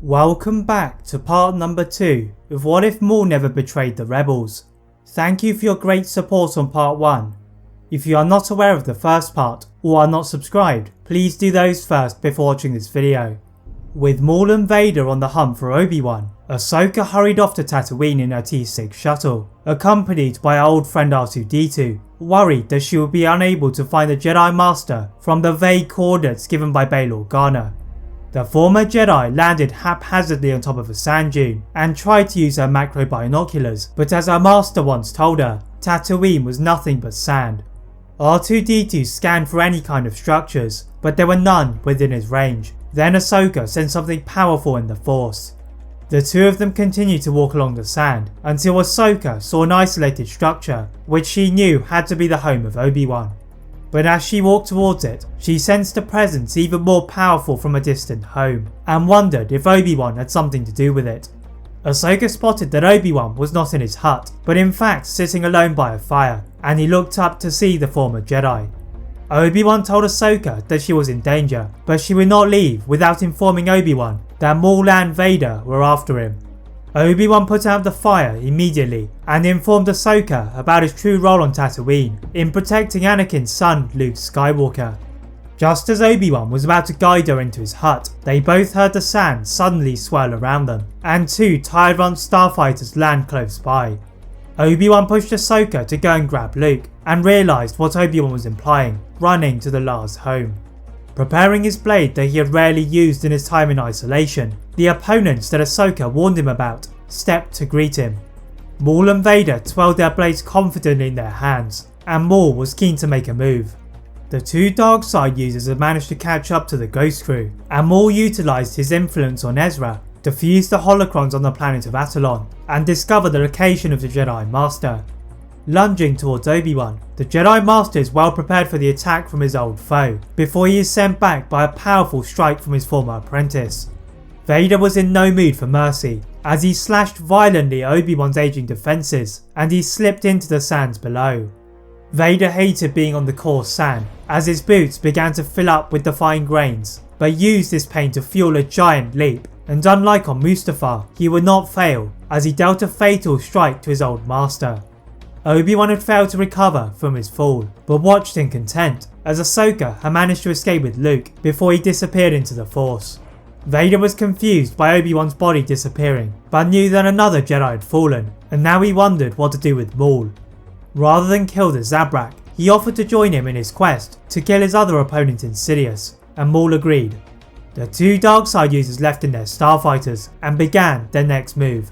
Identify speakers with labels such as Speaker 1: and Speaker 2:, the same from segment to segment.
Speaker 1: Welcome back to part number 2 of What If Maul Never Betrayed the Rebels. Thank you for your great support on part 1. If you are not aware of the first part or are not subscribed, please do those first before watching this video. With Maul and Vader on the hunt for Obi-Wan, Ahsoka hurried off to Tatooine in her T6 shuttle, accompanied by her old friend R2-D2, worried that she would be unable to find the Jedi Master from the vague coordinates given by Bail Organa. The former Jedi landed haphazardly on top of a sand dune and tried to use her macro binoculars, but as her master once told her, Tatooine was nothing but sand. R2-D2 scanned for any kind of structures, but there were none within his range. Then Ahsoka sensed something powerful in the Force. The two of them continued to walk along the sand until Ahsoka saw an isolated structure which she knew had to be the home of Obi-Wan. But as she walked towards it, she sensed a presence even more powerful from a distant home, and wondered if Obi-Wan had something to do with it. Ahsoka spotted that Obi-Wan was not in his hut, but in fact sitting alone by a fire, and he looked up to see the former Jedi. Obi-Wan told Ahsoka that she was in danger, but she would not leave without informing Obi-Wan that Maul and Vader were after him. Obi-Wan put out the fire immediately and informed Ahsoka about his true role on Tatooine in protecting Anakin's son Luke Skywalker. Just as Obi-Wan was about to guide her into his hut, they both heard the sand suddenly swirl around them and two Tyrant starfighters land close by. Obi-Wan pushed Ahsoka to go and grab Luke and realised what Obi-Wan was implying, running to the Lars' home. Preparing his blade that he had rarely used in his time in isolation, the opponents that Ahsoka warned him about stepped to greet him. Maul and Vader twirled their blades confidently in their hands, and Maul was keen to make a move. The two dark side users had managed to catch up to the Ghost Crew, and Maul utilised his influence on Ezra to fuse the holocrons on the planet of Atollon and discover the location of the Jedi Master. Lunging towards Obi-Wan, the Jedi Master is well prepared for the attack from his old foe, before he is sent back by a powerful strike from his former apprentice. Vader was in no mood for mercy, as he slashed violently at Obi-Wan's aging defences, and he slipped into the sands below. Vader hated being on the coarse sand, as his boots began to fill up with the fine grains, but used this pain to fuel a giant leap, and unlike on Mustafar, he would not fail, as he dealt a fatal strike to his old master. Obi-Wan had failed to recover from his fall, but watched in content as Ahsoka had managed to escape with Luke before he disappeared into the Force. Vader was confused by Obi-Wan's body disappearing, but knew that another Jedi had fallen, and now he wondered what to do with Maul. Rather than kill the Zabrak, he offered to join him in his quest to kill his other opponent Insidious, and Maul agreed. The two darkside users left in their starfighters and began their next move.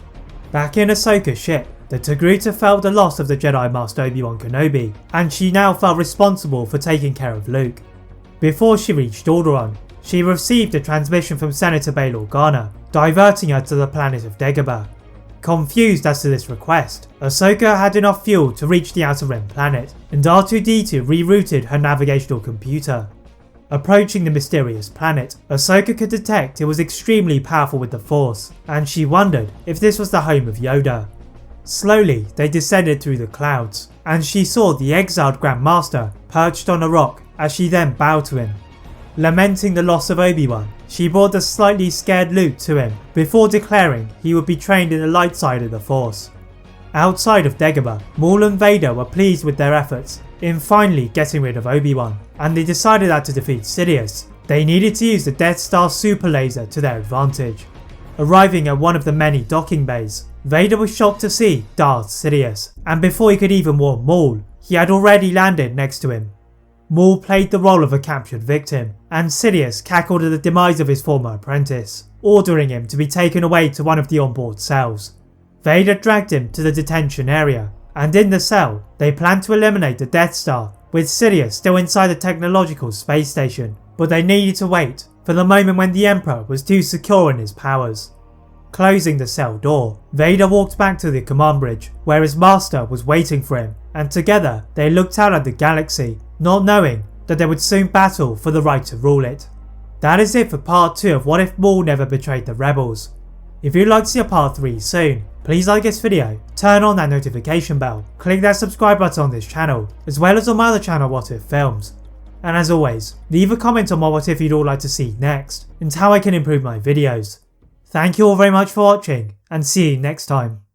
Speaker 1: Back in Ahsoka's ship, the Togruta felt the loss of the Jedi Master Obi-Wan Kenobi, and she now felt responsible for taking care of Luke. Before she reached Alderaan, she received a transmission from Senator Bail Organa, diverting her to the planet of Dagobah. Confused as to this request, Ahsoka had enough fuel to reach the Outer Rim planet, and R2-D2 rerouted her navigational computer. Approaching the mysterious planet, Ahsoka could detect it was extremely powerful with the Force, and she wondered if this was the home of Yoda. Slowly, they descended through the clouds, and she saw the exiled Grandmaster perched on a rock as she then bowed to him. Lamenting the loss of Obi-Wan, she brought the slightly scared Luke to him before declaring he would be trained in the light side of the Force. Outside of Dagobah, Maul and Vader were pleased with their efforts in finally getting rid of Obi-Wan, and they decided that to defeat Sidious, they needed to use the Death Star super laser to their advantage. Arriving at one of the many docking bays, Vader was shocked to see Darth Sidious, and before he could even warn Maul, he had already landed next to him. Maul played the role of a captured victim, and Sidious cackled at the demise of his former apprentice, ordering him to be taken away to one of the onboard cells. Vader dragged him to the detention area, and in the cell, they planned to eliminate the Death Star, with Sidious still inside the technological space station, but they needed to wait for the moment when the Emperor was too secure in his powers. Closing the cell door, Vader walked back to the command bridge where his master was waiting for him, and together they looked out at the galaxy, not knowing that they would soon battle for the right to rule it. That is it for part 2 of What If Maul Never Betrayed the Rebels. If you'd like to see a part 3 soon, please like this video, turn on that notification bell, click that subscribe button on this channel, as well as on my other channel What If Films. And as always, leave a comment on what if you'd all like to see next, and how I can improve my videos. Thank you all very much for watching, and see you next time.